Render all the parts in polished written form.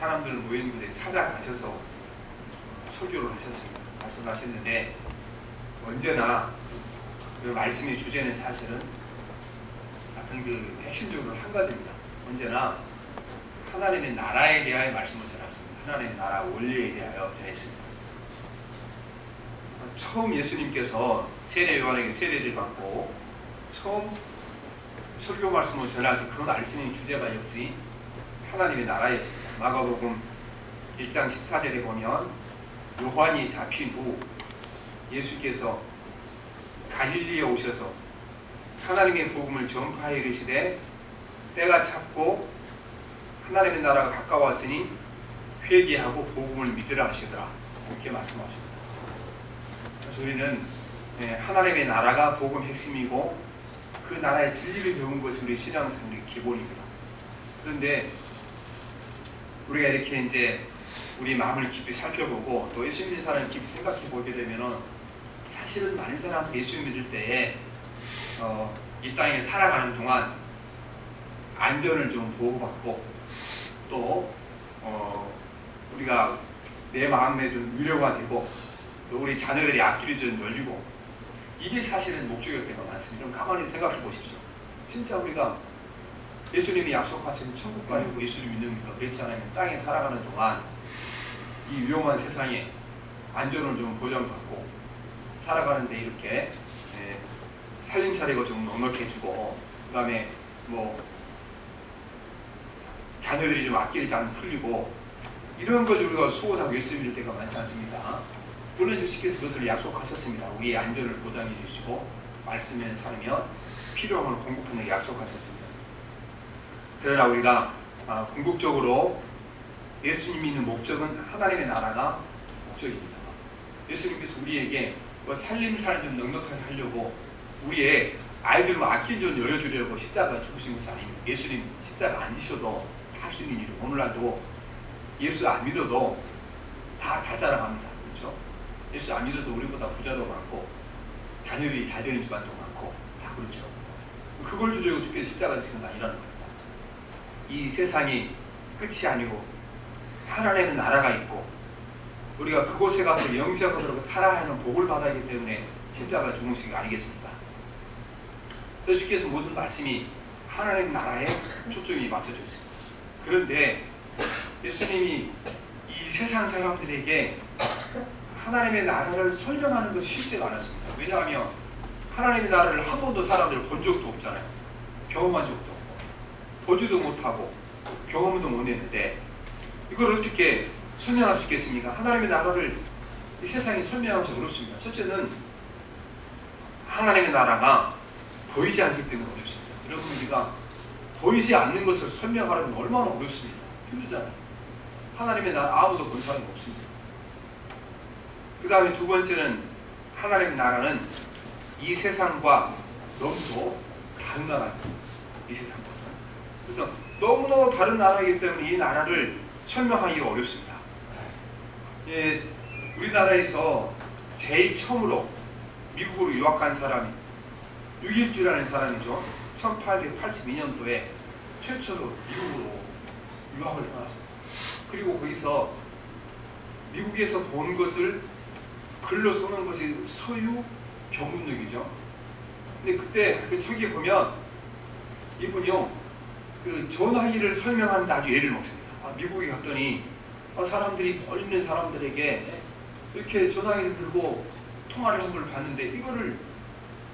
사람들 모인 곳에 찾아가셔서 설교를 하셨습니다. 말씀하셨는데 언제나 그 말씀의 주제는 사실은 같은 그 핵심적으로 한 가지입니다. 언제나 하나님의 나라에 대하여 말씀을 전했습니다. 하나님의 나라 원리에 대하여 전했습니다. 처음 예수님께서 세례 요한에게 세례를 받고 처음 설교 말씀을 전할 때 그 말씀의 주제가 역시 하나님의 나라였습니다. 마가복음 1장 14절에 보면 요한이 잡힌 후 예수께서 갈릴리에 오셔서 하나님의 복음을 전파해 이르시되 때가 찼고 하나님의 나라가 가까웠으니 회개하고 복음을 믿으라 하시더라. 이렇게 말씀하십니다. 그래서 우리는 하나님의 나라가 복음 핵심이고 그 나라의 진리를 배운 것이 우리 신앙생활의 기본입니다. 그런데 우리가 이렇게 이제 우리 마음을 깊이 살펴보고 또 예수 믿는 사람을 깊이 생각해 보게 되면은 사실은 많은 사람들이 예수 믿을 때에 이 땅에 살아가는 동안 안전을 좀 보호받고 또 우리가 내 마음에 좀 위로가 되고 또 우리 자녀들이 앞길이 좀 열리고 이게 사실은 목적일 때가 많습니다. 좀 가만히 생각해 보십시오. 진짜 우리가 예수님이 약속하신 천국 가려고 예수를 믿는가 그랬잖아요. 땅에 살아가는 동안 이 위험한 세상에 안전을 좀 보장받고 살아가는데 이렇게 살림살이가 좀 넉넉해지고 그 다음에 뭐 자녀들이 좀 앞길이 잘 풀리고 이런 걸 우리가 소원하고 예수 믿을 때가 많지 않습니까? 물론 주님께서 그것을 약속하셨습니다. 우리의 안전을 보장해 주시고 말씀에 살면 필요한 걸 공급하는 약속하셨습니다. 그러나 우리가 궁극적으로 예수님이 있는 목적은 하나님의 나라가 목적입니다. 예수님께서 우리에게 살림살이 좀 넉넉하게 하려고 우리의 아이들 앞길 좀 열어주려고 십자가 죽으신 것이 아닙니다. 예수님 십자가 안 지셔도 할 수 있는 일이 오늘날도 예수 안 믿어도 다 자라갑니다. 그렇죠? 예수 안 믿어도 우리보다 부자도 많고 자녀들이 잘 되는 집안도 많고 다 그렇죠. 그걸 주려고 주께서 십자가 지신 건 아니라는 겁니다. 이 세상이 끝이 아니고 하나님의 나라가 있고 우리가 그곳에 가서 영생으로 살아야 하는 복을 받아야 하기 때문에 십자가 죽으신 거 아니겠습니까? 그래서 주께서 모든 말씀이 하나님 나라에 초점이 맞춰져 있습니다. 그런데 예수님이 이 세상 사람들에게 하나님의 나라를 설명하는 것이 쉽지가 않았습니다. 왜냐하면 하나님의 나라를 한 번도 사람들 본 적도 없잖아요. 경험한 적도 없고 보지도 못하고 경험도 못 했는데 이걸 어떻게 설명할 수 있겠습니까? 하나님의 나라를 이 세상에 설명하기 어렵습니다. 첫째는 하나님의 나라가 보이지 않기 때문에 어렵습니다. 여러분 우리가 보이지 않는 것을 설명하려면 얼마나 어렵습니까? 힘들잖아요. 하나님의 나라 아무도 본 사람이 없습니다. 그 다음에 두 번째는 하나님의 나라는 이 세상과 너무도 다른 나라입니다. 이 세상과. 그래서 너무너무 다른 나라이기 때문에 이 나라를 설명하기가 어렵습니다. 우리나라에서 제일 처음으로 미국으로 유학 간 사람이 유길주라는 사람이죠. 1882년도에 최초로 미국으로 유학을 떠났습니다. 그리고 거기서 미국에서 본 것을 글로 써놓은 것이 서유 경문역이죠. 근데 그때 그 책에 보면 이분이요 그 전화기를 설명하는데 아주 예를 먹습니다. 미국에 갔더니 사람들이 멀리 있는 사람들에게 이렇게 전화기를 들고 통화를 한 걸 봤는데 이거를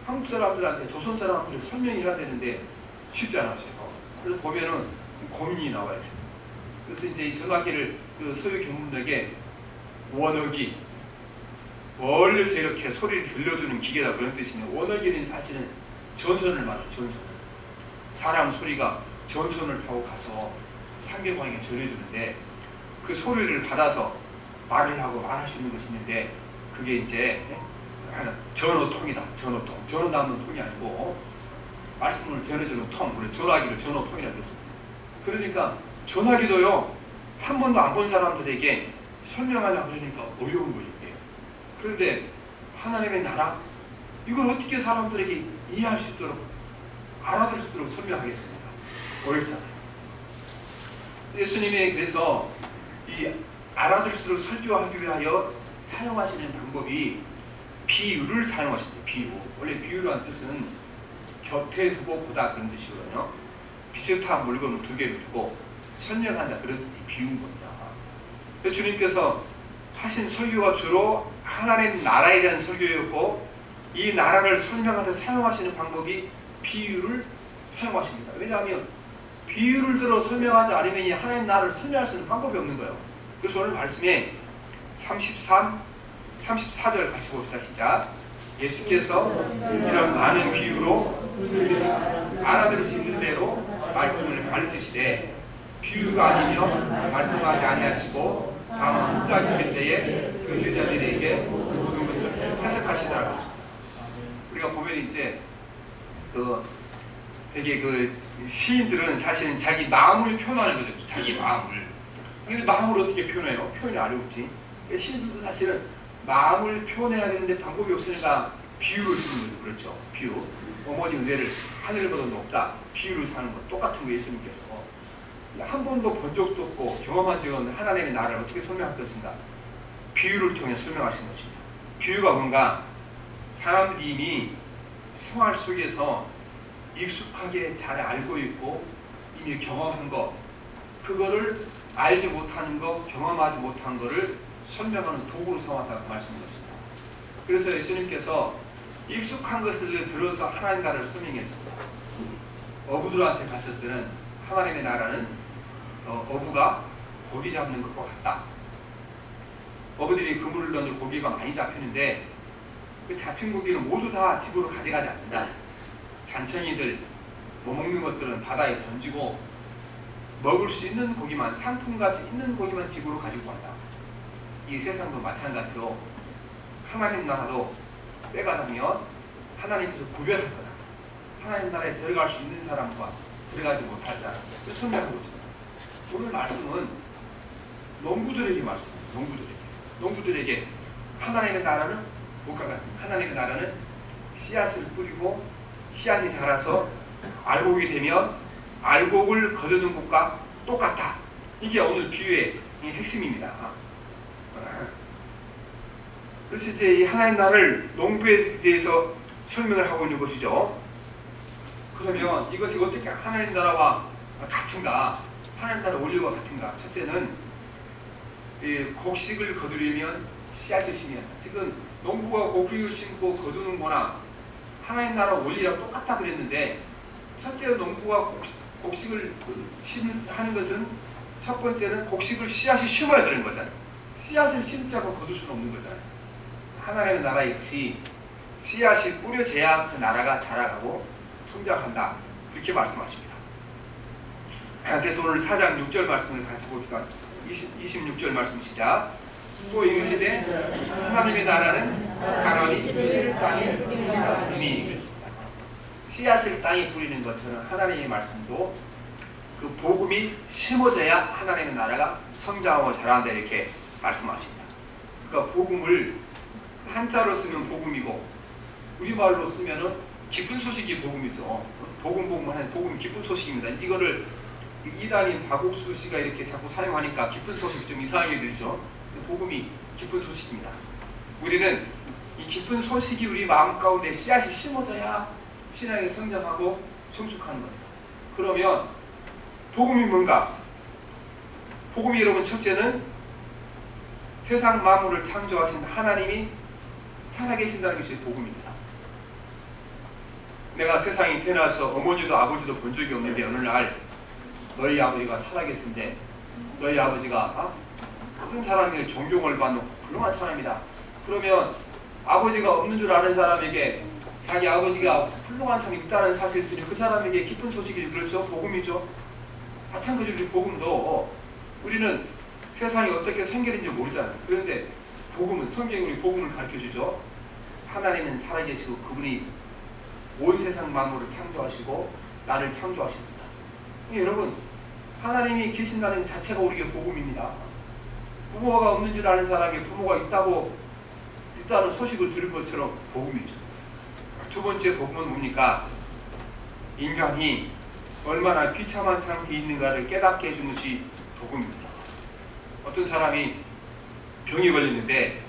한국 사람들한테 조선 사람들을 설명해야 되는데 쉽지 않았어요. 그래서 보면은 고민이 나와 있어요. 그래서 이제 이 전화기를 그 서유 경문역에 원어기 멀리서 이렇게 소리를 들려주는 기계다 그런 뜻이네요. 원어기는 사실은 전선을 말해요. 전선. 사람 소리가 전선을 타고 가서 상대방에게 전해주는데 그 소리를 받아서 말을 하고 말할 수 있는 것이 있는데 그게 이제 전어통이다. 전어통. 전어 담는 통이 아니고 말씀을 전해주는 통. 우리 전화기를 전어통이라고 했습니다. 그러니까 전화기도요 한 번도 안 본 사람들에게 설명하려고 그러니까 어려운 거예요. 그런데 하나님의 나라 이걸 어떻게 사람들에게 이해할 수 있도록 알아들 수 있도록 설명하겠습니까? 어렵잖아요. 예수님이 그래서 이 알아들을수록 설교하기 위하여 사용하시는 방법이 비유를 사용하십니다. 비유. 원래 비유라는 뜻은 곁에 두고 보다 그런 뜻이거든요. 비슷한 물건을 두 개를 두고 설명한다 그런 뜻이 비유인 겁니다. 그래서 주님께서 하신 설교가 주로 하나님 나라에 대한 설교였고 이 나라를 설명하듯 사용하시는 방법이 비유를 사용하십니다. 왜냐하면 비유를 들어 설명하지 않으면 이 하나님 나라를 설명할 수 있는 방법이 없는 거예요. 그래서 오늘 말씀에 33, 34절 같이 봅시다. 시작. 예수께서 이런 많은 비유로 알아들을 수 있는 대로 말씀을 가르치시되 비유가 아니면 말씀하지 아니하시고 다만 혼자 계실 때에 그 제자들에게 모든 것을 해석하시더라고 했습니다. 우리가 보면 이제 되게 시인들은 사실은 자기 마음을 표현하는 거죠. 자기 마음을. 근데 마음을 어떻게 표현해요? 표현이 어렵지. 시인들도 사실은 마음을 표현해야 되는데 방법이 없으니까 비유를 쓰는 거죠. 그렇죠. 비유. 어머니 은혜를 하늘보다 높다. 비유를 사는 것 똑같은 거 예수님께서 한 번도 본 적도 없고 경험한 적은 하나님의 나라를 어떻게 설명하겠습니까? 비유를 통해 설명하신 것입니다. 비유가 뭔가 사람들이 이미 생활 속에서 익숙하게 잘 알고 있고 이미 경험한 것, 그거를 알지 못하는 것, 경험하지 못한 것을 설명하는 도구로 삼았다고 말씀드렸습니다. 그래서 예수님께서 익숙한 것을 들어서 하나님 나라를 설명했습니다. 어부들한테 갔을 때는 하나님의 나라는 어부가 고기 잡는 것과 같다. 어부들이 그물을 던져 고기가 많이 잡히는데 그 잡힌 고기는 모두 다 집으로 가져가지 않는다. 잔챙이들, 먹는 것들은 바다에 던지고 먹을 수 있는 고기만, 상품같이 있는 고기만 집으로 가지고 간다. 이 세상도 마찬가지로 하나님 나라도 때가 되면 하나님께서 구별할 거다. 하나님 나라에 들어갈 수 있는 사람과 들어가지 못할 사람. 설명하고 있습니다. 오늘 말씀은 농부들에게 말씀입니다. 농부들에게 하나님의 나라는 뭐가 같습니다. 하나님의 나라는 씨앗을 뿌리고 씨앗이 자라서 알곡이 되면 알곡을 거두는 것과 똑같다. 이게 오늘 비유의 핵심입니다. 그래서 이제 이 하나님 나라를 농부에 대해서 설명을 하고 있는 것이죠. 그러면 이것이 어떻게 하나님 나라와 같은가? 하나님 나라 원리와 같은가? 첫째는 곡식을 거두려면 씨앗을 심어야 한다. 지금 농부가 곡식을 심고 거두는 거나 하나님 나라 원리랑 똑같다 그랬는데 첫째 농부가 곡식을 하는 것은 첫 번째는 곡식을 씨앗이 심어야 되는 거잖아요. 씨앗을 심자고 거둘 수는 없는 거잖아요. 하나님의 나라 역시 씨앗이 뿌려져야 그 나라가 자라가고 성장한다. 그렇게 말씀하십니다. 그래서 오늘 4장 6절 말씀을 같이 봅시다. 26절 말씀 시작. 또 이르시되 하나님의 나라는 사람이 씨를 땅에 뿌리는 이미 그랬습니다. 씨앗을 땅에 뿌리는 것처럼 하나님의 말씀도 그 복음이 심어져야 하나님의 나라가 성장하고 자란다 이렇게 말씀하십니다. 그러니까 복음을 한자로 쓰면 복음이고 우리말로 쓰면은 기쁜 소식이 복음이죠. 복음하는 복음 기쁜 소식입니다. 이거를 이단인 박옥수 씨가 이렇게 자꾸 사용하니까 기쁜 소식이 좀 이상하게 들리죠. 복음이 기쁜 소식입니다. 우리는 이 기쁜 소식이 우리 마음 가운데 씨앗이 심어져야 신앙이 성장하고 성숙하는 겁니다. 그러면 복음이 뭔가? 복음이 여러분 첫째는 세상 만물을 창조하신 하나님이 살아계신다는 것이 복음입니다. 내가 세상에 태어나서 어머니도 아버지도 본 적이 없는데 어느 날 너희 아버지가 살아계신데 너희 아버지가 그런 사람이 존경을 받는 훌륭한 사람이다. 그러면 아버지가 없는 줄 아는 사람에게 자기 아버지가 훌륭한 사람이 있다는 사실들이 그 사람에게 기쁜 소식이 그렇죠. 복음이죠. 마찬가지로 복음도 우리는 세상이 어떻게 생기는지 모르잖아요. 그런데 복음은 성경이 우리 복음을 가르쳐주죠. 하나님은 살아계시고 그분이 온 세상 만물을 창조하시고 나를 창조하십니다. 여러분 하나님이 계신다는 자체가 우리에게 복음입니다. 부모가 없는 줄 아는 사람이 부모가 있다는 소식을 들은 것처럼 복음이죠. 두 번째 복음은 뭡니까? 인간이 얼마나 비참한 상태에 있는가를 깨닫게 해주는 것이 복음입니다. 어떤 어떤 사람이 병이 걸렸는데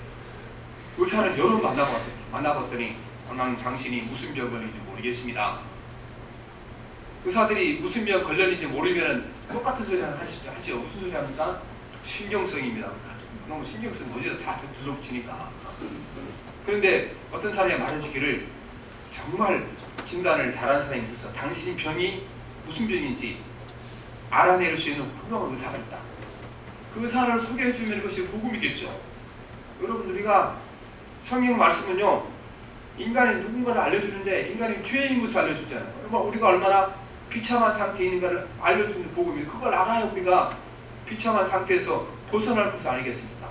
의사를 여러 번 만나봤어요. 만나봤더니 난 당신이 무슨 병 걸렸는지 모르겠습니다. 의사들이 무슨 병 걸렸는지 모르면 똑같은 소리 하죠. 무슨 소리 합니까? 신경성입니다. 너무 신경성 어디서 다 들어붙이니까. 그런데 어떤 사람이 말해주기를 정말 진단을 잘하는 사람이 있어서 당신 병이 무슨 병인지 알아낼 수 있는 훌륭한 의사가 있다. 그 의사를 소개해주면 그것이 복음이겠죠. 여러분 우리가 성경 말씀은요 인간이 누군가를 알려주는데 인간이 죄인 것을 알려주잖아요. 우리가 얼마나 비참한 상태에 있는가를 알려주는 복음이 그걸 알아야 우리가 비참한 상태에서 벗어날 것이 아니겠습니까?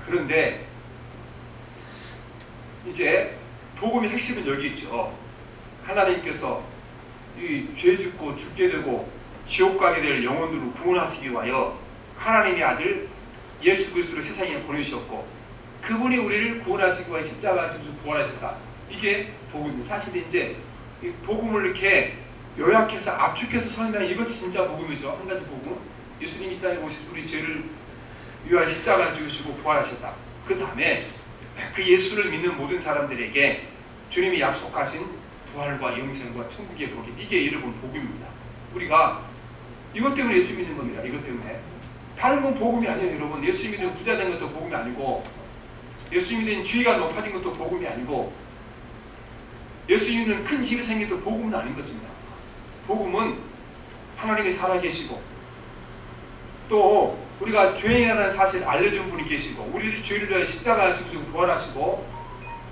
그런데 이제 복음의 핵심은 여기 있죠. 하나님께서 이 죄 짓고 죽게 되고 지옥 가게 될 영혼들을 구원하시기 위하여 하나님의 아들 예수 그리스도를 세상에 보내주셨고 그분이 우리를 구원하시기 위하여 십자가를 지셔서 부활하셨다. 이게 복음입니다. 사실 이제 이 복음을 이렇게 요약해서 압축해서 설명하면 이것이 진짜 복음이죠. 한 가지 복음. 예수님이 이 땅에 오셔서 우리 죄를 위하여 십자가를 지으시고 부활하셨다. 그 다음에 그 예수를 믿는 모든 사람들에게 주님이 약속하신 부활과 영생과 천국의 복임, 이게 여러분 복음입니다. 우리가 이것 때문에 예수 믿는 겁니다. 이것 때문에. 다른 건 복음이 아니에요. 여러분 예수 믿는 부자 된 것도 복음이 아니고 예수 믿는 지위가 높아진 것도 복음이 아니고 예수 믿는 큰 힘이 생긴 것도 복음은 아닌 것입니다. 복음은 하나님이 살아계시고 또 우리가 죄인이라는 사실을 알려준 분이 계시고 우리를 죄를 위하여 십자가에 죽으시고 부활하시고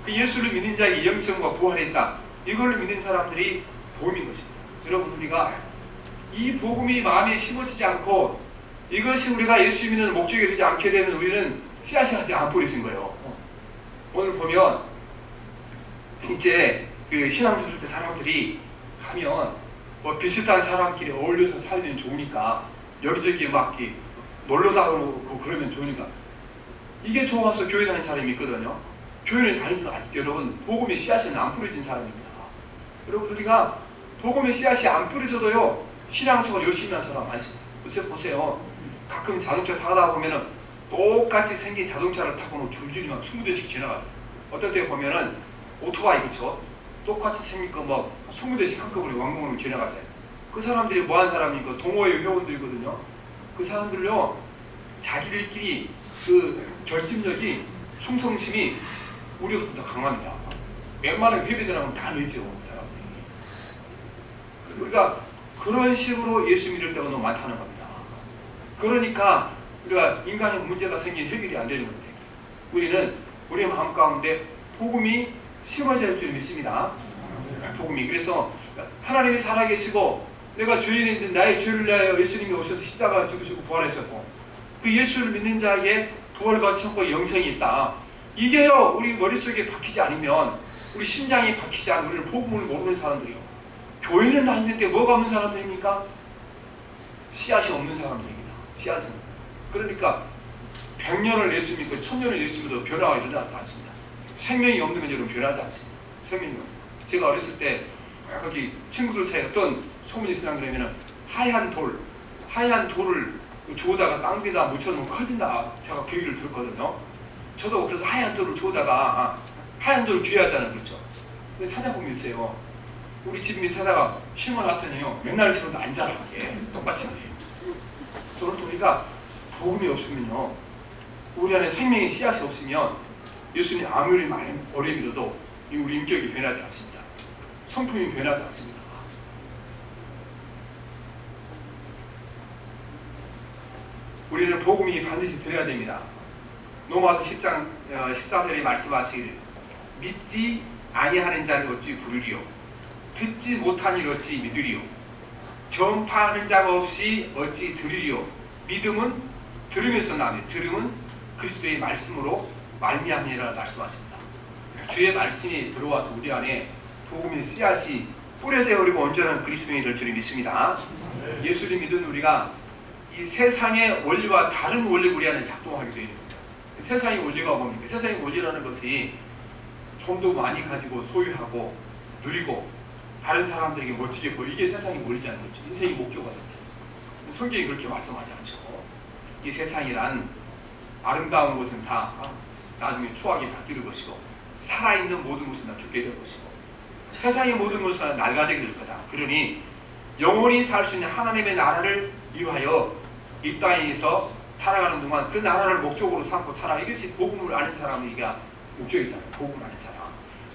그 예수를 믿는 자에게 영생과 부활이 있다. 이걸 믿는 사람들이 복음인 것입니다. 여러분 우리가 이 복음이 마음에 심어지지 않고 이것이 우리가 예수 믿는 목적이 되지 않게 되면 우리는 씨앗이 아직 안 뿌려진 거예요. 오늘 보면 이제 그 신앙주들 때 사람들이 가면 뭐 비슷한 사람끼리 어울려서 살면 좋으니까 여기저기 막 놀러 다니고 그러면 좋으니까 이게 좋아서 교회 다니는 사람이 있거든요. 교회를 다니지는 아직 여러분 복음의 씨앗이 안 뿌려진 사람입니다. 여러분 우리가 복음의 씨앗이 안 뿌려져도요 신앙생활 열심히 하는 사람 많습니다. 보세요. 가끔 자동차 타다 보면은 똑같이 생긴 자동차를 타고는 줄줄이 막 20대씩 지나가죠. 어떨 때 보면은 오토바이 그쵸? 똑같이 생긴 거 막 20대씩 한꺼번에 왕복으로 지나가잖아요. 그 사람들이 뭐하는 사람이니까 동호회 회원들이거든요. 그 사람들요 자기들끼리 그 결집력이 충성심이 우리보다 강합니다. 웬만한 회비들하고는 다 늦죠. 그 사람들이. 우리가 그런 식으로 예수 믿을 때가 너무 많다는 겁니다. 그러니까 우리가 인간의 문제가 생긴 해결이 안 되는 건데 우리는 우리의 마음 가운데 복음이 심어져야 할 줄 믿습니다. 복음이. 그래서 하나님이 살아계시고 내가 죄인인데 나의 죄를 위하여 예수님이 오셔서 십자가에 죽으시고 부활하셨고 그 예수를 믿는 자에게 부활과 천국과 영생이 있다. 이게요 우리 머릿속에 박히지 않으면 우리 심장이 박히지 않으면 우리는 복음을 모르는 사람들이요. 교회는 다니는데 뭐가 없는 사람들입니까? 씨앗이 없는 사람들입니다. 씨앗은. 그러니까 100년을 예수 믿고 1000년을 예수 믿어도 변화가 일어나지 않습니다. 생명이 없는 건 여러분 변하지 않습니다. 생명이 없는. 제가 어렸을 때 거기 친구들 사이에 어떤 소문이 있으면 그러면은 하얀 돌을 주워다가 땅에다 묻혀놓으면 커진다. 제가 그 얘기를 들었거든요. 저도 그래서 하얀 돌을 주워다가 하얀 돌 귀하잖아요. 그렇죠? 근데 찾아보면 있어요. 우리 집 밑에다가 심어놨더니요. 맨날 심어도 안 자라. 예, 똑같이 그래요. 그래서 우리가 복음이 없으면요. 우리 안에 생명의 씨앗이 없으면 예수님 아무리 많이 오래 믿어도 우리 인격이 변하지 않습니다. 성품이 변하지 않습니다. 우리는 복음이 반드시 들어야 됩니다. 로마서 10장 14절에 말씀하시기를 믿지 아니하는 자는 어찌 부르리요 듣지 못한 일 어찌 믿으리요 전파하는 자가 없이 어찌 들으리요 믿음은 들으면서 나며 들음은 그리스도의 말씀으로 말미암니라 말씀하십니다. 주의 말씀이 들어와서 우리 안에 복음의 씨앗이 뿌려져 버리고 온전한 그리스도인이 될 줄 믿습니다. 예수를 믿은 우리가 이 세상의 원리와 다른 원리가 우리 안에 작동하게 되어 있습니다. 세상의 원리가 뭡니까? 세상의 원리라는 것이 좀 더 많이 가지고 소유하고 누리고 다른 사람들에게 멋지게 보이게 이게 세상의 원리잖아요. 인생의 목표가 됩니다. 성경이 그렇게 말씀하지 않죠. 이 세상이란 아름다운 것은 다 나중에 추억이 바뀔 것이고 살아있는 모든 것은 다 죽게 될 것이고 세상의 모든 것은 다 낡아지게 될 거다. 그러니 영원히 살 수 있는 하나님의 나라를 위하여 이 땅에서 살아가는 동안 그 나라를 목적으로 삼고 살아. 이것이 복음을 아는 사람이가 목적이잖아요. 복음을 아는 사람.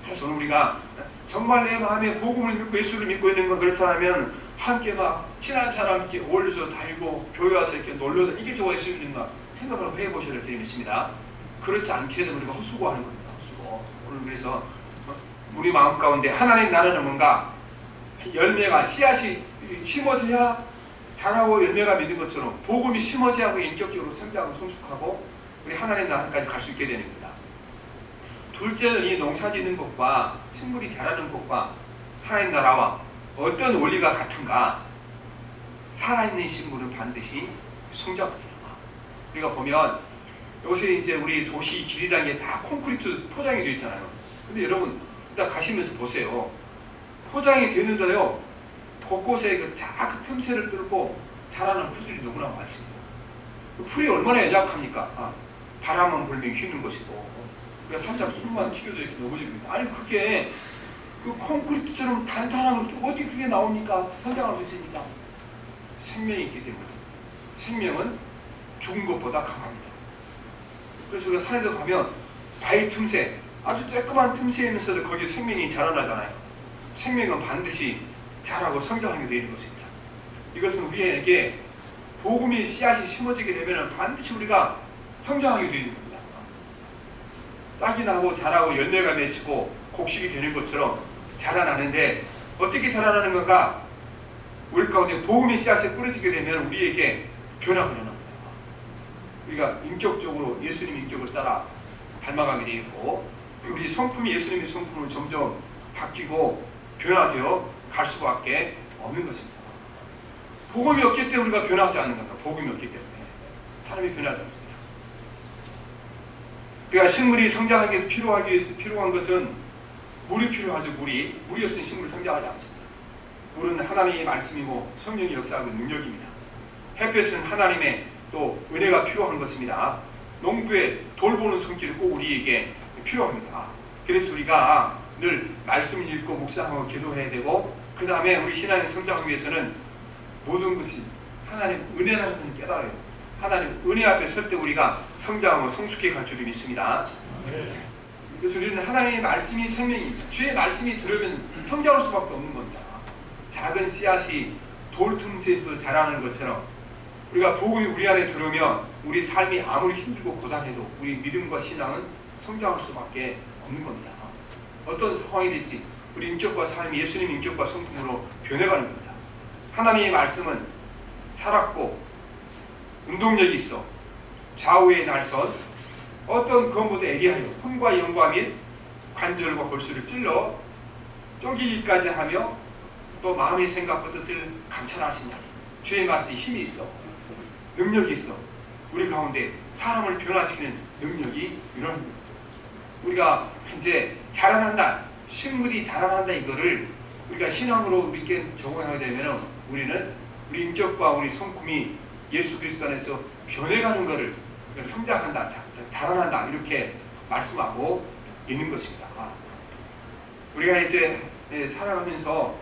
그래서 우리가 정말 내 마음에 복음을 믿고 예수를 믿고 있는 건 그렇지 않으면 함께 막 친한 사람 이렇게 어울려서 다니고 교회 와서 이렇게 놀려서 이게 좋아 예수 믿는가 생각을 해보셔야 될 점이 있습니다. 그렇지 않게 되면 우리가 헛수고하는 겁니다. 헛수고. 오늘 그래서 우리 마음 가운데 하나님 나라는 뭔가 열매가 씨앗이 심어져야 자라고 열매가 맺는 것처럼 복음이 심어져야 인격적으로 성장하고 성숙하고 우리 하나님 나라까지 갈 수 있게 되는 겁니다. 둘째는 이 농사 짓는 것과 식물이 자라는 것과 하나님 나라와 어떤 원리가 같은가? 살아있는 식물은 반드시 성장합니다. 우리가 보면 요새 이제 우리 도시 길이라는 게 다 콘크리트 포장이 되어 있잖아요. 근데 여러분 일단 가시면서 보세요. 포장이 되는데요 곳곳에 그 작은 틈새를 뚫고 자라는 풀들이 너무나 많습니다. 그 풀이 얼마나 연약합니까? 바람만 불면 휘는 것이고 그래서 살짝 숨만 튀겨도 이렇게 넘어집니다. 아니 그게 그 콘크리트처럼 단단한 걸 어떻게 그게 나오니까 성장할 수 있습니까? 생명이 있기 때문에 생명은 죽은 것보다 강합니다. 그래서 우리가 산에도 가면 바위 틈새 아주 쬐끄만 틈새이면서도 거기에 생명이 자라나잖아요. 생명은 반드시 자라고 성장하게 되는 것입니다. 이것은 우리에게 복음의 씨앗이 심어지게 되면 반드시 우리가 성장하게 되는 겁니다. 싹이 나고 자라고 열매가 맺히고 곡식이 되는 것처럼 자라나는데 어떻게 자라나는 건가? 우리 가운데 복음의 씨앗이 뿌려지게 되면 우리에게 변화가 일어납니다. 우리가 인격적으로 예수님 인격을 따라 닮아가게 되고 우리 성품이 예수님의 성품으로 점점 바뀌고 변화되어 갈 수밖에 없는 것입니다. 복음이 없기 때문에 우리가 변하지 않는 겁니다. 복음이 없기 때문에 사람이 변하지 않습니다. 그러니까 식물이 성장하기 위해서 필요한 것은 물이 필요하죠. 물이 없으면 식물이 성장하지 않습니다. 물은 하나님의 말씀이고 성령의 역사하고 능력입니다. 햇볕은 하나님의 또 은혜가 필요한 것입니다. 농부의 돌보는 손길이 꼭 우리에게 필요합니다. 그래서 우리가 늘 말씀을 읽고 묵상하고 기도해야 되고 그 다음에 우리 신앙의 성장을 위해서는 모든 것이 하나님 은혜라는 것을 깨달아야 돼요. 하나님 은혜 앞에 설 때 우리가 성장하고 성숙해 갈 줄을 믿습니다. 그래서 우리는 하나님의 말씀이 생명입니다. 주의 말씀이 들으면 성장할 수밖에 없는 겁니다. 작은 씨앗이 돌 틈새에서 자라는 것처럼 우리가 복음이 우리 안에 들어오면 우리 삶이 아무리 힘들고 고단해도 우리 믿음과 신앙은 성장할 수밖에 없는 겁니다. 어떤 상황이 될지 우리 인격과 삶이 예수님 인격과 성품으로 변해가는 겁니다. 하나님의 말씀은 살았고 운동력이 있어 좌우의 날선 어떤 검보다 예리하여 혼과 영과 및 관절과 골수를 찔러 쪼개기까지 하며 또 마음의 생각과 뜻을 감찰하시냐. 주의 말씀에 힘이 있어 능력이 있어 우리 가운데 사람을 변화시키는 능력이 이런 우리가 이제 자라난다 식물이 자라난다 이거를 우리가 신앙으로 믿게 적용하게 되면 우리는 우리 인격과 우리 성품이 예수 그리스도 안에서 변해가는 것을 성장한다 자라난다 이렇게 말씀하고 있는 것입니다. 우리가 이제 살아가면서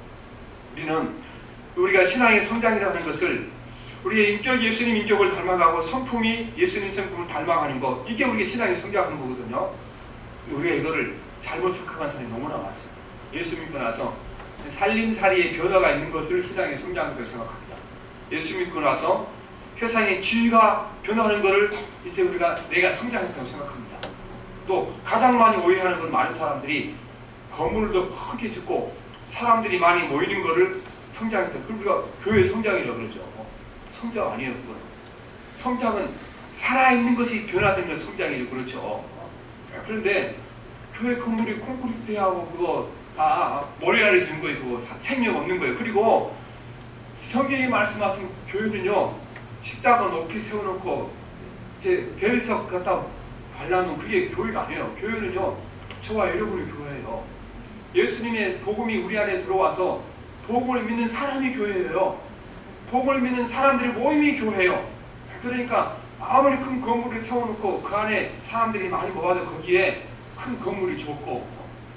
우리가 신앙의 성장이라는 것을 우리의 인격이 예수님 인격을 닮아가고 성품이 예수님 성품을 닮아가는 것 이게 우리의 신앙이 성장하는 거거든요. 우리가 이거를 잘못 착각하는 사람이 너무나 많습니다. 예수 믿고 나서 살림살이의 변화가 있는 것을 신앙의 성장이라고 생각합니다. 예수 믿고 나서 세상의 주의가 변화하는 것을 이제 내가 성장했다고 생각합니다. 또 가장 많이 오해하는 건 많은 사람들이 건물도 크게 짓고 사람들이 많이 모이는 것을 성장했다. 그걸 우리가 교회 성장이라고 그러죠. 성장 아니에요. 그건. 성장은 살아있는 것이 변화되는 성장이죠. 그렇죠. 그런데 교회 건물이 콘크리트하고 그거 다 모래알이 된 거예요. 그거 생명 없는 거예요. 그리고 성경이 말씀하신 교회는요. 식당을 높이 세워놓고 이제 계리석 갖다 발라놓은 그게 교회가 아니에요. 교회는요. 저와 여러분의 교회예요. 예수님의 복음이 우리 안에 들어와서 복음을 믿는 사람이 교회예요. 복음을 믿는 사람들의 모임이 교회예요. 그러니까 아무리 큰 건물을 세워놓고 그 안에 사람들이 많이 모아도 거기에 큰 건물이 좋고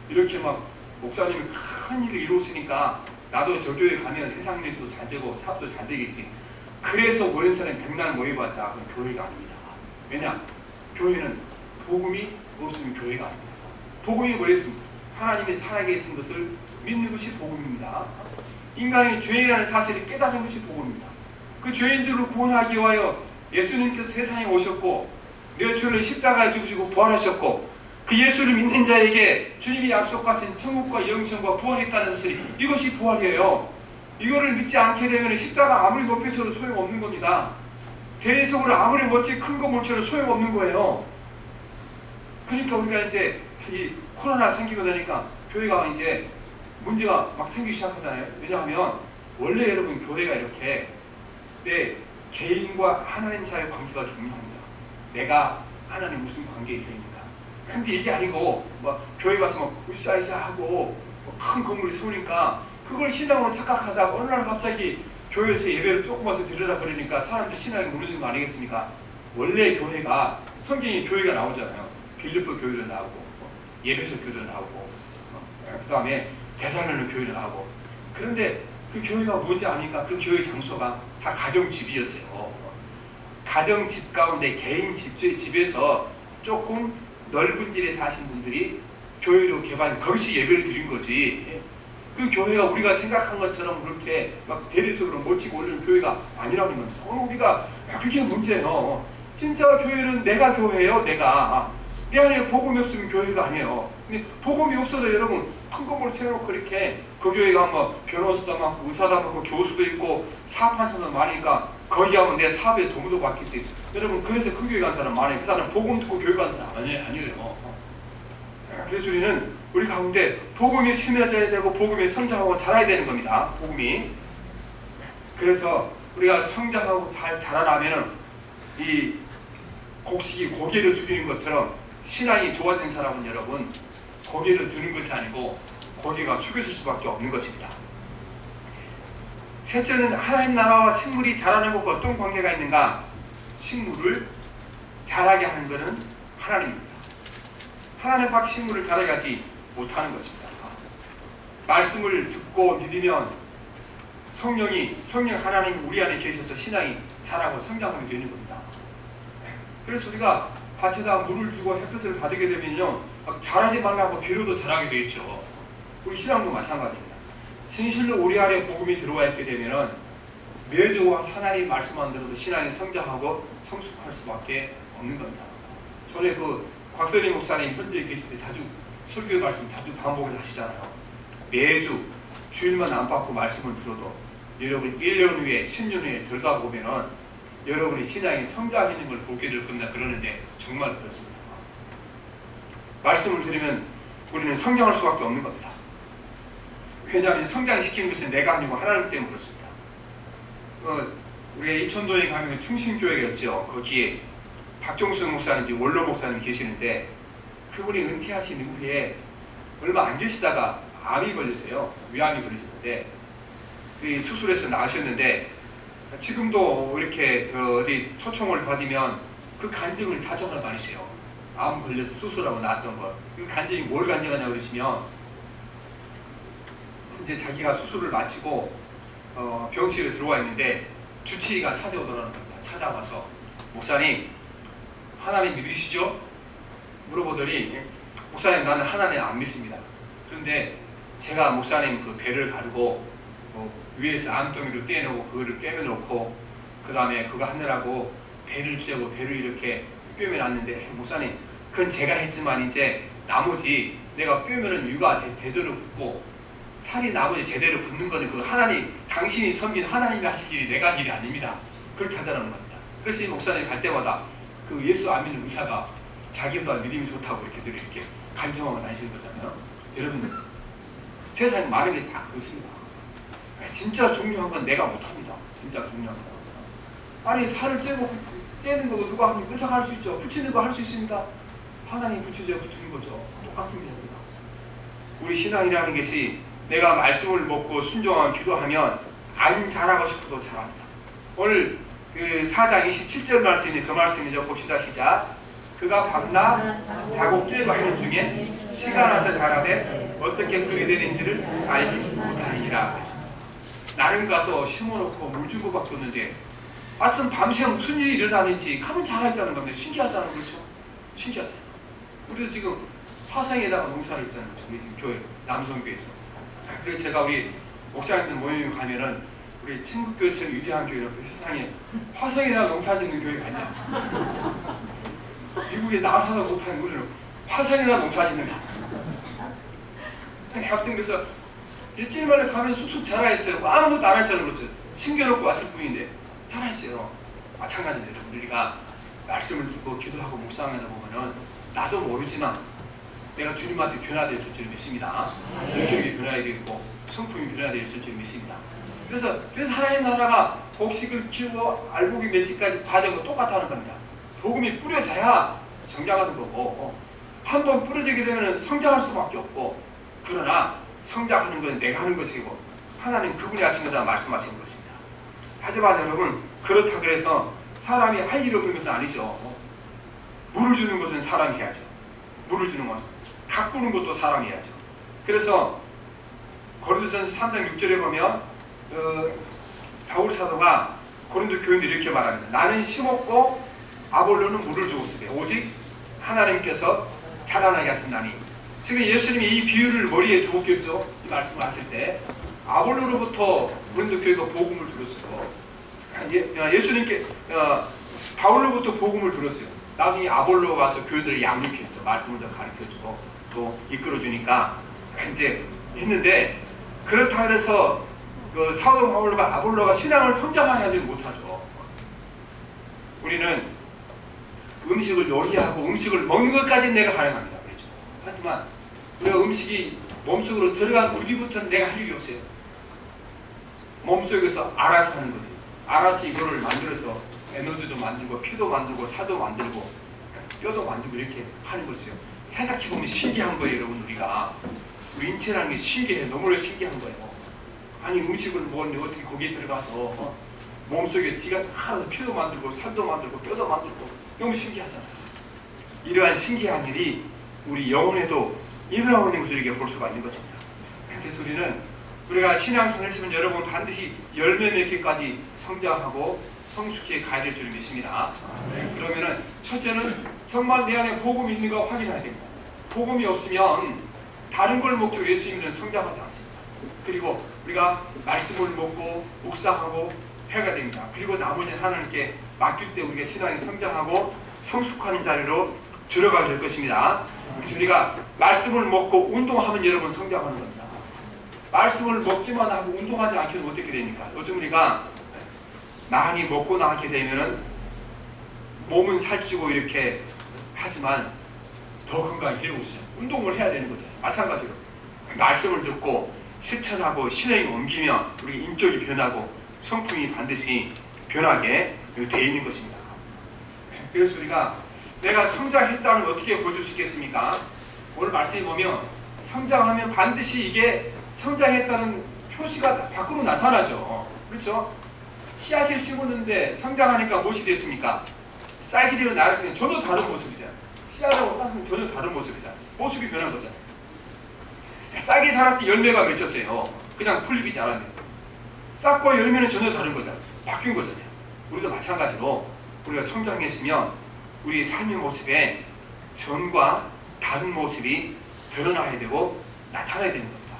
이렇게 막 목사님이 큰 일을 이루었으니까 나도 저 교회 가면 세상 일도 잘 되고 사업도 잘 되겠지. 그래서 모인 사람이 백날 모여봤자 그건 교회가 아닙니다. 왜냐? 교회는 복음이 없으면 교회가 아닙니다. 복음이 뭐랬습니까? 하나님의 살아계신 것을 믿는 것이 복음입니다. 인간이 죄인이라는 사실을 깨닫는 것이 복음입니다. 그 죄인들을 구원하기 위하여 예수님께서 세상에 오셨고 내 죄를 십자가에 죽으시고 부활하셨고 그 예수를 믿는 자에게 주님이 약속하신 천국과 영생과 구원이 있다는 사실, 이것이 부활이에요. 이거를 믿지 않게 되면 십자가 아무리 높여서도 소용없는 겁니다. 대리석으로 아무리 멋지 큰 거 몰쳐도 소용없는 거예요. 그러니까 우리가 이제 이 코로나 생기고 나니까 교회가 이제 문제가 막 생기기 시작하잖아요. 왜냐하면 원래 여러분 교회가 이렇게 내 개인과 하나님 사이의 관계가 중요합니다. 내가 하나님 무슨 관계에 있으니까. 근데 이게 아니고 막 교회 가서 막 으쌰으쌰하고 큰 건물이 세우니까 그걸 신앙으로 착각하다가 어느 날 갑자기 교회에서 예배를 조금 와서 드리라 그러니까 사람들이 신앙이 무너지는 거 아니겠습니까? 원래 교회가 성경에 교회가 나오잖아요. 빌립보 교회도 나오고 예배소 교회도 나오고 그 다음에 대살로니가 교회도 나오고. 그런데 그 교회가 뭔지 아니까 그 교회 장소가 다 가정집이었어요. 가정집 가운데 개인 집에서 조금 넓은 집에 사신 분들이 교회로 개발, 거기서 예배를 드린 거지. 그 교회가 우리가 생각한 것처럼 그렇게 막 대리석으로 멋지고 올리는 교회가 아니라는 겁니다. 우리가 그게 문제예요. 진짜 교회는 내가 교회예요. 내가 내 안에 복음이 없으면 교회가 아니에요. 근데 복음이 없어도 여러분 큰 건물 세워놓고 이렇게 그 교회가 뭐 변호사도 많고 의사도 많고 교수도 있고 사업하는 사람도 많으니까 거기 하면 내 사업에 도움도 받겠지. 여러분 그래서 그 교회 간 사람 많아요. 그 사람 복음 듣고 교회 간 사람 아니에요. 그래서 우리 가운데 복음이 심해져야 되고 복음이 성장하고 자라야 되는 겁니다. 복음이. 그래서 우리가 성장하고 잘 자라나면은 이 곡식이 고개를 숙이는 것처럼 신앙이 좋아진 사람은 여러분 고개를 드는 것이 아니고 고개가 숙여질 수밖에 없는 것입니다. 셋째는 하나님 나라와 식물이 자라는 것과 어떤 관계가 있는가? 식물을 자라게 하는 것은 하나님입니다. 하나님 밖에 식물을 자라게 하지 못하는 것입니다. 말씀을 듣고 믿으면 성령 하나님 우리 안에 계셔서 신앙이 자라고 성장하게 되는 겁니다. 그래서 우리가 밭에다 물을 주고 햇볕을 받게 되면요 자라지 말라고 비료도 자라게 되겠죠. 우리 신앙도 마찬가지입니다. 진실로 우리 안에 복음이 들어와 있게 되면은 매주 하나님 말씀만 들어도 신앙이 성장하고 성숙할 수밖에 없는 겁니다. 전에 그 곽선희 목사님 현재 계실 때 자주 설교 말씀 자주 반복을 하시잖아요. 매주 주일만 안 받고 말씀을 들어도 여러분 1년 후에 10년 후에 들여다보면은 여러분이 신앙이 성장하는 걸 보게 될 겁니다. 그러는데 정말 그렇습니다. 말씀을 들으면 우리는 성장할 수밖에 없는 겁니다. 왜냐하면 성장시키는 것은 내가 아니고 하나님 때문에 그렇습니다. 우리가 이천도에 가면 충신교회였죠. 거기에 박종순 목사님, 원로 목사님 계시는데 그분이 은퇴하신 이후에 얼마 안 계시다가 암이 걸렸어요. 위암이 걸리셨는데 수술해서 나으셨는데 지금도 이렇게 어디 초청을 받으면 그 간증을 자주 하러 다니세요. 암 걸려서 수술하고 나왔던 거. 그 간증이 뭘 간증하냐 그러시면 이제 자기가 수술을 마치고 병실에 들어와 있는데 주치의가 찾아오더라는 겁니다. 찾아와서 목사님 하나님 믿으시죠? 물어보더니 목사님 나는 하나님 안 믿습니다. 그런데 제가 목사님 그 배를 가르고 위에서 암덩이를 떼놓고 그거를 꿰매놓고 그 다음에 그거 하느라고 배를 쬐고 배를 이렇게 꿰매놨는데 목사님 그건 제가 했지만 이제 나머지 내가 꿰매는 위가 제대로 붙고 살이 나머지 제대로 붙는 거는 그 하나님 당신이 섬긴 하나님이 하실 일이 내가 할 일이 아닙니다. 그렇게 하다는 겁니다. 그래서 이 목사님 갈 때마다 그 예수 안 믿는 의사가 자기보다 믿음이 좋다고 이렇게 늘 이렇게 간청하고 다니시는 거잖아요. 여러분 세상에 많은 게 다 그렇습니다. 진짜 중요한 건 내가 못합니다. 진짜 중요한 건. 아니 살을 째는 거 누가 하면 의사가 할 수 있죠. 붙이는 거 할 수 있습니다. 하나님 붙이죠. 붙이는 거죠. 똑같은 게 아닙니다. 우리 신앙이라는 것이 내가 말씀을 먹고 순종하고 기도하면 안 잘하고 싶어도 잘합니다. 오늘 그 4장 27절 말씀이 그 말씀이죠. 봅시다. 시작. 그가 밤낮 자고 뛰고 하는 중에 시간 와서 자라되 어떻게 그리 되는지를 알지 못하느니라. 나는 가서 심어놓고 물 주고 바꿨는데 하여튼 밤새 무슨 일이 일어나는지 가면 자라있다는 겁니다. 신기하잖아요. 그렇죠? 신기하잖아요. 우리도 지금 화성에다가 농사를 했잖아요. 우리 지금 교회 남성교회에서. 그래서 제가 우리 목사님들 모임에 가면은 우리 친국교회처럼 위대한 교회라고 세상에 화성에다가 농사 짓는 교회가 아니야. 미국에 나사도 못하는 우리는 화성에다가 농사 짓는 거야. 하여튼 그래서 일주일 만에 가면 쑥쑥 자라있어요. 아무것도 안 했잖아요. 그렇죠? 심겨놓고 왔을 뿐인데 자라있어요. 마찬가지로 여러분 우리가 말씀을 듣고 기도하고 묵상하다 보면은 나도 모르지만 내가 주님한테 변화되어 있을 줄 믿습니다. 영적이 변화되어 있고 성품이 변화되어 있을 줄 믿습니다. 그래서 하나님 나라가 곡식을 키우고 알곡이 맺기까지 과정은 똑같다는 겁니다. 복음이 뿌려져야 성장하는 거고 한번 뿌려지게 되면 성장할 수밖에 없고 그러나 성장하는 건 내가 하는 것이고 하나님 그분이 하신 거다 말씀하신 것입니다. 하지만 여러분 그렇다고 해서 사람이 할 일 없는 것은 아니죠. 물을 주는 것은 사람이 해야죠. 물을 주는 것은 가꾸는 것도 사람이 해야죠. 그래서 고린도전서 3장 6절에 보면 바울 사도가 고린도 교인들이 이렇게 말합니다. 나는 심었고 아볼로는 물을 주었으되 오직 하나님께서 자라나게 하신다니. 지금 예수님이 이 비유를 머리에 두었겠죠. 이 말씀을 하실 때 아볼로로부터 고린도 교회가 복음을 들었어요. 예수님께 바울로부터 복음을 들었어요. 나중에 아볼로가 와서 교회들을 양육했죠. 말씀을 더 가르쳐주고 또 이끌어주니까 이제 했는데 그렇다 해서 그 사도 바울과 아볼로가 신앙을 성장하지 못하죠. 우리는 음식을 요리하고 음식을 먹는 것까지는 내가 가능합니다. 그렇죠? 하지만 우리가 음식이 몸속으로 들어간 후기부터는 내가 할 일이 없어요. 몸속에서 알아서 하는 거지. 알아서 이거를 만들어서 에너지도 만들고 피도 만들고 살도 만들고 뼈도 만들고 이렇게 하는 것이요. 생각해보면 신기한 거예요. 여러분 우리 인체라는 게 신기해요. 너무나 신기한 거예요. 아니 음식을 먹었는데 어떻게 거기에 들어가서 몸속에 지가 하나도 피도 만들고 살도 만들고 뼈도 만들고 너무 신기하잖아요. 이러한 신기한 일이 우리 영혼에도 일어나고 있는 것을 이렇게 볼 수가 있는 것입니다. 그래서 우리가 신앙생활을 하시면 여러분 반드시 열매 맺기까지 성장하고 성숙해 가야 될 줄 믿습니다. 그러면은 첫째는 정말 내 안에 복음이 있는가 확인해야 됩니다. 복음이 없으면 다른 걸 먹죠. 예수님은 성장하지 않습니다. 그리고 우리가 말씀을 먹고 묵상하고 해야 됩니다. 그리고 나머지는 하나님께 맡길 때 우리가 신앙이 성장하고 성숙하는 자리로 들어가야 될 것입니다. 우리가 말씀을 먹고 운동하면 여러분 성장하는 겁니다. 말씀을 먹기만 하고 운동하지 않게 되면 어떻게 됩니까? 요즘 우리가 많이 먹고 나가게 되면은 몸은 살찌고 이렇게 하지만 더 건강해지고 있어요. 운동을 해야 되는 거죠. 마찬가지로 말씀을 듣고 실천하고 신앙이 옮기면 우리 인격이 변하고 성품이 반드시 변하게 되어 있는 것입니다. 그래서 우리가 내가 성장했다는 걸 어떻게 보여줄 수 있겠습니까? 오늘 말씀에 보면 성장하면 반드시 이게 성장했다는 표시가 밖으로 나타나죠. 그렇죠? 씨앗을 심었는데 성장하니까 무엇이 됐습니까? 싹이 되어 나르시는 전혀 다른 모습이잖아요. 씨앗하고 싹은 전혀 다른 모습이잖아요. 모습이 변한 거잖아요. 싹이 자랄 때 열매가 맺혔어요. 그냥 풀잎이 자랐네요. 싹과 열매는 전혀 다른 거잖아요. 바뀐 거잖아요. 우리도 마찬가지로 우리가 성장했으면 우리 삶의 모습에 전과 다른 모습이 드러나야 되고 나타나야 되는 겁니다.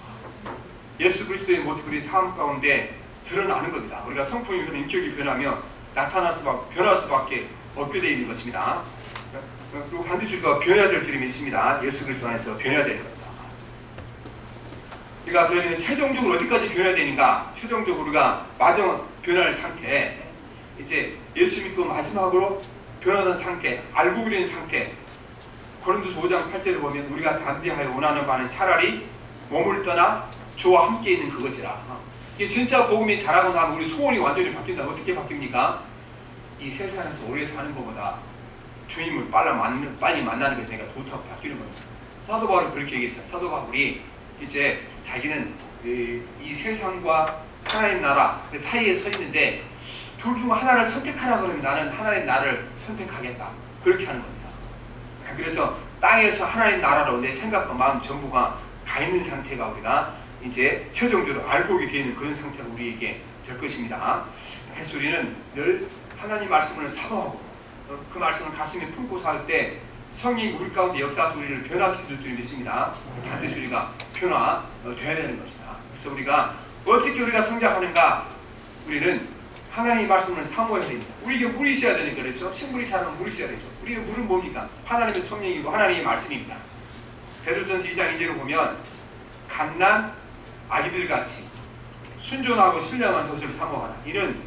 예수 그리스도의 모습이 삶 가운데 드러나는 겁니다. 우리가 성품이 그런 인격이 변하면 변할 수밖에 없게 되어 있는 것입니다. 그리고 반드시 우리가 변해야 될 줄이 있습니다. 예수 그리스도 안에서 변해야 되는 겁니다. 우리가 그러면 최종적으로 어디까지 변해야 되는가? 최종적으로 우리가 마지막 변할 상태, 이제 예수 믿고 마지막으로 변하는 상태, 알고 있는 상태. 고린도서 5장 8절을 보면 우리가 담대하여 원하는 바는 차라리 몸을 떠나 주와 함께 있는 그것이라. 이게 진짜 복음이 자라고 나면 우리 소원이 완전히 바뀐다. 어떻게 바뀝니까? 이 세상에서 오래 사는 것보다 주님을 빨리 만나는 게 내가 좋다고 바뀌는 겁니다. 사도 바울은 그렇게 얘기했죠. 사도 바울이 이제 자기는 이 세상과 하나님 나라 사이에 서 있는데 둘 중 하나를 선택하라 그러면 나는 하나님 나라를 선택하겠다. 그렇게 하는 겁니다. 그래서 땅에서 하나님 나라로 내 생각과 마음 전부가 가 있는 상태가 우리가 이제 최종적으로 알고 오게 되는 그런 상태가 우리에게 될 것입니다. 그래서 우리는 늘 하나님 말씀을 사모하고 그 말씀을 가슴에 품고 살 때 성령이 우리 가운데 역사해서 우리를 변화시킬 줄 믿습니다. 반드시 우리가 변화되어야 되는 것이다. 그래서 우리가 어떻게 우리가 성장하는가? 우리는 하나님의 말씀을 사모해야 됩니다. 우리에게 물이 있어야 되니까 그랬죠. 식물이 자라면 물이 있어야 되죠. 우리의 물은 뭡니까? 하나님의 성령이고 하나님의 말씀입니다. 베드로전서 2장 2절을 보면 갓난 아기들같이 순종하고 신령한 젖을 사모하라. 이는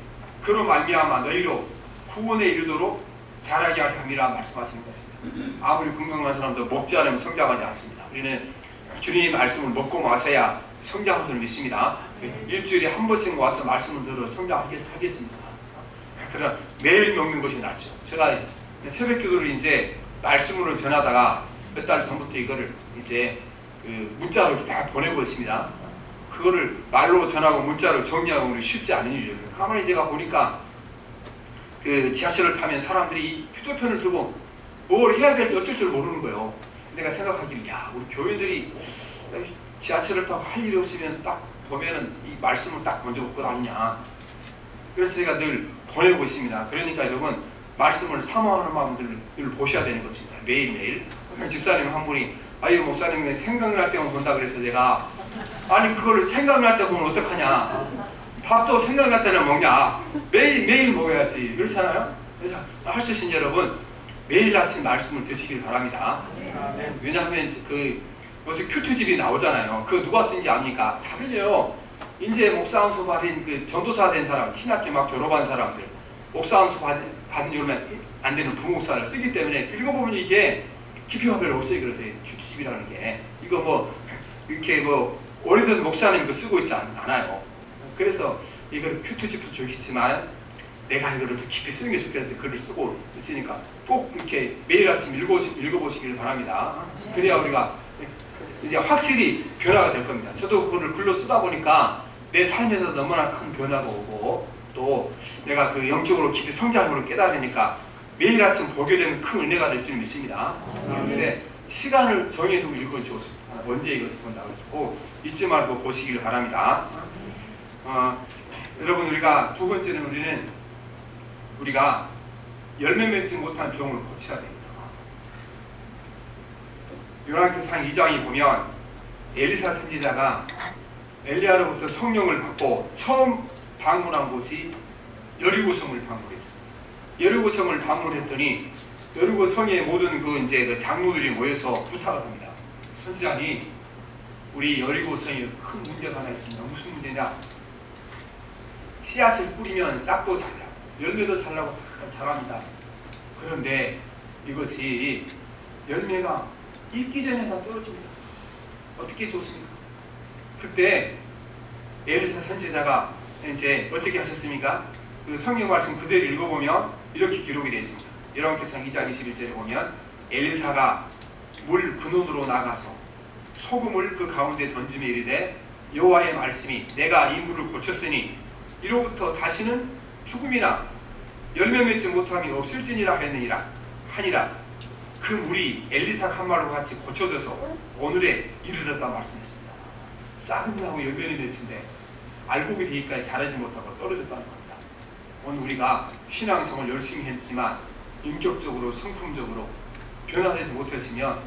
그로 말미암아 너희로 구원에 이르도록 자라게 하려 함이라 말씀하시는 것입니다. 아무리 건강한 사람도 먹지 않으면 성장하지 않습니다. 우리는 주님의 말씀을 먹고 마셔야 성장할 줄 믿습니다. 일주일에 한 번씩 와서 말씀을 들어 성장하겠습니다. 그러나 매일 먹는 것이 낫죠. 제가 새벽 기도를 이제 말씀으로 전하다가 몇 달 전부터 이거를 이제 문자로 다 보내고 있습니다. 그거를 말로 전하고 문자로 정리하고 쉽지 않은 일이죠. 가만히 제가 보니까 그 지하철을 타면 사람들이 이 휴대폰을 두고 뭘 해야 될지 어쩔 줄 모르는 거예요. 내가 생각하기를 야 우리 교인들이 지하철을 타고 할 일이 없으면 딱 보면은 이 말씀을 딱 먼저 먹고 다니냐. 그래서 제가 늘 보내고 있습니다. 그러니까 여러분 말씀을 사모하는 마음을 늘 보셔야 되는 것입니다. 매일매일. 집사님 한 분이 아유 목사님 생각날 때만 본다 그래서 제가 아니 그걸 생각날 때 보면 어떡하냐. 밥도 생각날 때는 먹냐. 매일 먹어야지. 그렇잖아요. 그래서 할 수 있으신 여러분 매일 아침 말씀을 드시길 바랍니다. 왜냐하면 요새 큐트집이 나오잖아요. 그거 누가 쓴지 압니까? 다 들려요. 이제 목사 안수 받은 그 전도사 된 사람, 신학교 막 졸업한 사람들, 목사 안수 받은 지 얼마 안 되는 부목사를 쓰기 때문에 읽어보면 이게 깊이가 별로 없어요. 그러세요. 큐트집이라는 게 이거 뭐 이렇게 뭐 오래된 목사님 거 쓰고 있지 않아요. 그래서 이거 큐트집도 좋겠지만 내가 이거를 더 깊이 쓰는 게 좋겠어서 글을 쓰고 있으니까 꼭 이렇게 매일 아침 읽어보시길 바랍니다. 그래야 우리가 이제 확실히 변화가 될 겁니다. 저도 그걸 글로 쓰다 보니까 내 삶에서 너무나 큰 변화가 오고 또 내가 그 영적으로 깊이 성장으로 깨달으니까 매일 아침 보게 되는 큰 은혜가 될 줄 믿습니다. 그런데 시간을 정해서 읽어 주었습니다. 언제 이것을 본다고 해서 꼭 잊지 말고 보시길 바랍니다. 여러분 우리가 두 번째는 우리가 열매 맺지 못한 병을 고쳐야 됩니다. 요한계시상 2장에 보면 엘리사 선지자가 엘리야로부터 성령을 받고 처음 방문한 곳이 여리고성을 방문했습니다. 여리고성을 방문했더니 여리고성의 모든 그 장로들이 모여서 부탁을 합니다. 선지자님, 우리 여리고성에 큰 문제가 하나 있습니다. 무슨 문제냐? 씨앗을 뿌리면 싹도 잘 나고 열매도 잘 나고 잘합니다. 그런데 이것이 열매가 익기 전에 다 떨어집니다. 어떻게 좋습니까? 그때 엘리사 선지자가 이제 어떻게 하셨습니까? 그 성경 말씀 그대로 읽어보면 이렇게 기록이 되어 있습니다. 요한계시상 2장 21절에 보면 엘리사가 물 근원으로 나가서 소금을 그 가운데 던지며 이르되 여호와의 말씀이 내가 이 물을 고쳤으니 이로부터 다시는 죽음이나 열매 맺지 못함이 없을지니라 하니라. 그 물이 엘리사 한 말로 같이 고쳐져서 오늘에 이르렀다 말씀했습니다. 싹은 나고 열매는 맺힌데 알고 보기 뒤까지 자라지 못하고 떨어졌다는 겁니다. 오늘 우리가 신앙생활 열심히 했지만 인격적으로 성품적으로 변화되지 못했으면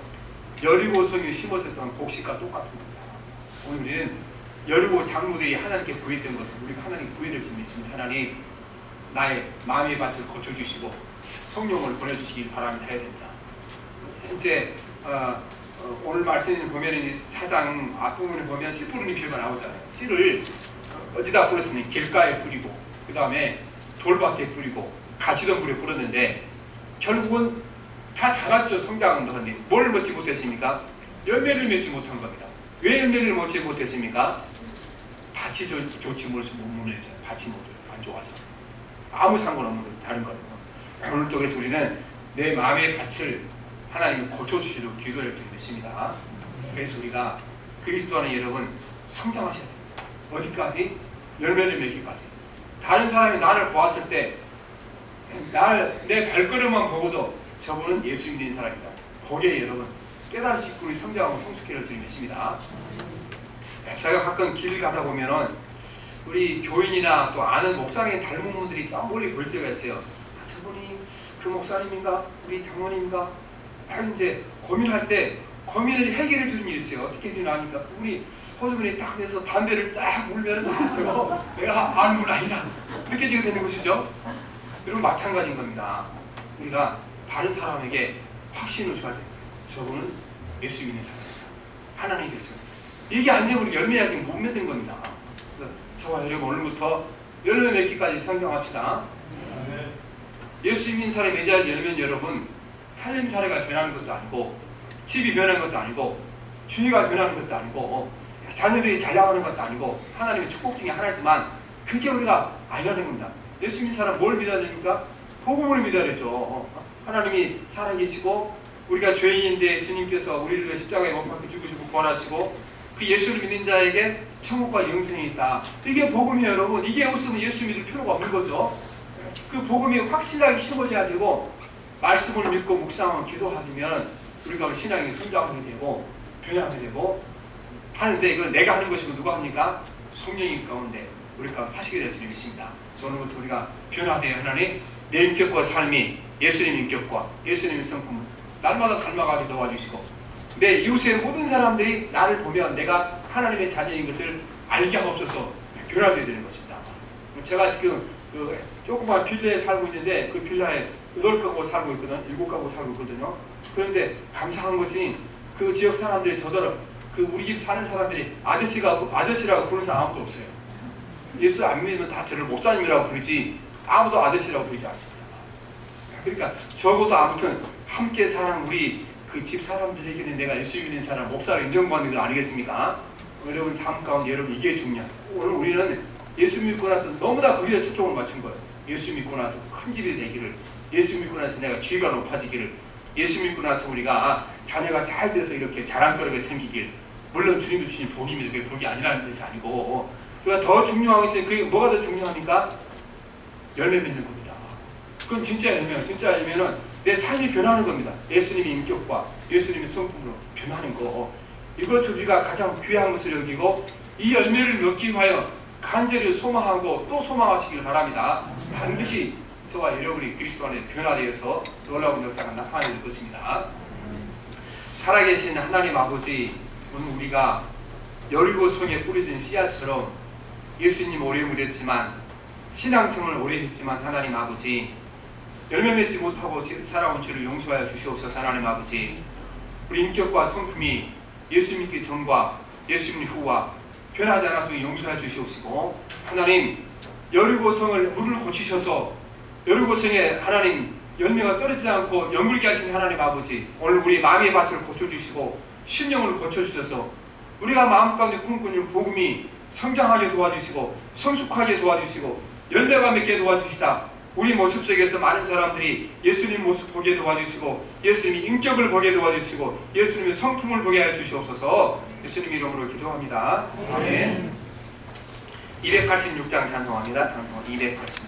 여리고성에 심어졌던 곡식과 똑같은 겁니다. 오늘 우리는 여리고 장로들이 하나님께 구했던 것을 우리가 하나님 구해를 좀 있으면 하나님 나의 마음의 밭을 고쳐주시고 성령을 보내주시길 바랍니다 해야 됩니다. 이제 오늘 말씀을 보면 4장 앞부분에 보면 씨 뿌리는 비유가 나오잖아요. 씨를 어디다 뿌렸으면 길가에 뿌리고 그 다음에 돌밭에 뿌리고 가시덤불에 뿌렸는데 결국은 다 자랐죠. 성장은 하는데 뭘 맺지 못했습니까? 열매를 맺지 못한 겁니다. 왜 열매를 맺지 못했습니까? 밭이 좋지 못해서 못 맺었어요. 밭이 안 좋아서 아무 상관없는 다른 거예요. 오늘도 그래서 우리는 내 마음의 밭을 하나님이 고쳐주시도록 기도할 줄 믿습니다. 그래서 우리가 그리스도 안에 여러분 성장하셔야 됩니다. 어디까지? 열매를 맺기까지. 다른 사람이 나를 보았을 때 내 발걸음만 보고도 저분은 예수 믿는 사람이다. 거기에 여러분 깨달을 수 있고 우리 성장하고 성숙해를 드리겠습니다. 제가 가끔 길을 가다 보면은 우리 교인이나 또 아는 목사님 닮은 분들이 짱 멀리 볼 때가 있어요. 저분이 그 목사님인가? 우리 장로님인가? 이제 고민할 때 고민을 해결해 주는 일이 있어요. 어떻게 해주나 하니까 우리 허수분이 딱 내서 담배를 쫙 물면 저거 내가 아는 분 아니다 느껴지게 되는 것이죠. 여러분 마찬가지인 겁니다. 우리가 다른 사람에게 확신을 줘야 돼요. 저분은 예수 믿는 사람이다. 하나님이 됐어요. 이게 안 되면 열매 아직 못 맺는 겁니다. 저와 여러분 오늘부터 열매 맺기까지 성경합시다. 예수 믿는 사람이 맺어야 할 열매는 여러분 살림 사례가 변하는 것도 아니고 집이 변하는 것도 아니고 주위가 변하는 것도 아니고 자녀들이 잘 나가는 것도 아니고 하나님의 축복 중에 하나지만 그게 우리가 아니라는 겁니다. 예수 믿는 사람 뭘 믿어야 됩니까? 복음을 믿어야 되죠. 하나님이 살아계시고 우리가 죄인인데 주님께서 우리를 위해 십자가에 못 박혀 죽으시고 구원하시고 그 예수를 믿는 자에게 천국과 영생이 있다. 이게 복음이에요 여러분. 이게 없으면 예수 믿을 필요가 없는 거죠. 그 복음이 확실하게 심어져야 되고 말씀을 믿고 묵상하고 기도하면 우리가 신앙이 성장하게 되고 변화하게 되고 하는데 이건 내가 하는 것이고 누가 합니까? 성령님 가운데 우리가 하시게 될 줄을 믿습니다. 오늘부터 우리가 변화되어 하나님 내 인격과 삶이 예수님 인격과 예수님의 성품을 날마다 닮아가게 도와주시고 내 이웃의 모든 사람들이 나를 보면 내가 하나님의 자녀인 것을 알게 하옵소서. 변화되어야 되는 것입니다. 제가 지금 그 조그만 빌라에 살고 있는데 그 빌라에 8가구 살고 있거든. 7가구 살고 있거든요. 그런데 감사한 것이 그 지역 사람들이 저더러 그 우리 집 사는 사람들이 아저씨라고 부르는 사람 아무도 없어요. 예수 안 믿으면 다 저를 목사님이라고 부르지 아무도 아저씨라고 부르지 않습니다. 그러니까 적어도 아무튼 함께 사는 우리 그 집 사람들에게는 내가 예수 믿는 사람, 목사를 인정받는 거 아니겠습니까? 여러분 삶 가운데 여러분 이게 중요해요. 오늘 우리는 예수 믿고 나서 너무나 거기다 초점을 맞춘 거예요. 예수 믿고 나서 큰 집이 되기를, 예수 믿고 나서 내가 지위가 높아지기를, 예수 믿고 나서 우리가 자녀가 잘 돼서 이렇게 자랑거리가 생기길. 물론 주님도 주신 복입니다. 그게 복이 아니라는 것이 아니고 우리가 더 중요한 것은 그게 뭐가 더 중요합니까? 열매 맺는 겁니다. 그건 진짜 열매예요. 진짜 열매는 내 삶이 변하는 겁니다. 예수님의 인격과 예수님의 성품으로 변하는 거. 이것을 우리가 가장 귀한 것을 여기고 이 열매를 맺기 위하여 간절히 소망하고 또 소망하시길 바랍니다. 반드시 저와 여러분이 그리스도 안에 변화되어서 놀라운 역사가 나타날 것입니다. 살아계신 하나님 아버지, 오늘 우리가 여리고성에 뿌려진 씨앗처럼 예수님 오래 묻었지만 신앙생활을 오래 했지만 하나님 아버지 열매 맺지 못하고 살아온 주를 용서하여 주시옵소서. 하나님 아버지 우리 인격과 성품이 예수 믿기 전과 예수 믿기 후와 변하지 않았으면 용서해 주시옵시고 하나님 여리고성을 물을 고치셔서 여리고성에 하나님 열매가 떨어지지 않고 연불게 하신 하나님 아버지 오늘 우리 마음의 밭을 고쳐주시고 심령을 고쳐주셔서 우리가 마음 가운데 꿈꾸는 복음이 성장하게 도와주시고 성숙하게 도와주시고 열매가 맺게 도와주시사 우리 모습 속에서 많은 사람들이 예수님 모습 보게 도와주시고 예수님의 인격을 보게 도와주시고 예수님의 성품을 보게 해 주시옵소서. 예수님 이름으로 기도합니다. 아멘. 286장 찬송합니다. 찬송 280.